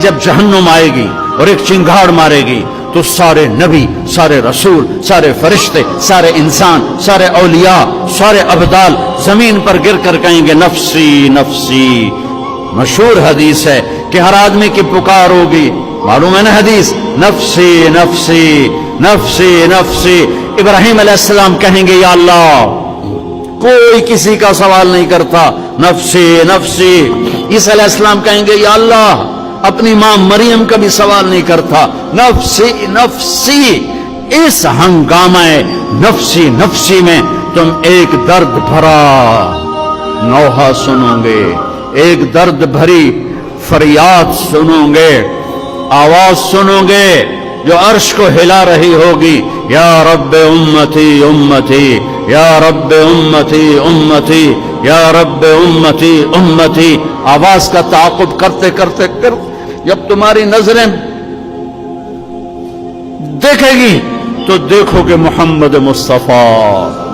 جب جہنم آئے گی اور ایک چنگھاڑ مارے گی تو سارے نبی، سارے رسول، سارے فرشتے، سارے انسان، سارے اولیاء، سارے ابدال زمین پر گر کر کہیں گے نفسی نفسی۔ مشہور حدیث ہے کہ ہر آدمی کی پکار ہوگی، معلوم ہے نا حدیث، نفسی نفسی نفسی نفسی۔ ابراہیم علیہ السلام کہیں گے یا اللہ، کوئی کسی کا سوال نہیں کرتا، نفسی نفسی۔ عیسیٰ علیہ السلام کہیں گے یا اللہ، اپنی ماں مریم کا بھی سوال نہیں کرتا، نفسی نفسی۔ اس ہنگامہ نفسی نفسی میں تم ایک درد بھرا نوحہ سنو گے، ایک درد بھری فریاد سنو گے، آواز سنو گے جو عرش کو ہلا رہی ہوگی، یا رب امتی امتی، یا رب امتی امتی، یا رب امتی امتی۔ آواز کا تعاقب کرتے کرتے جب تمہاری نظریں دیکھے گی تو دیکھو کہ محمد مصطفیٰ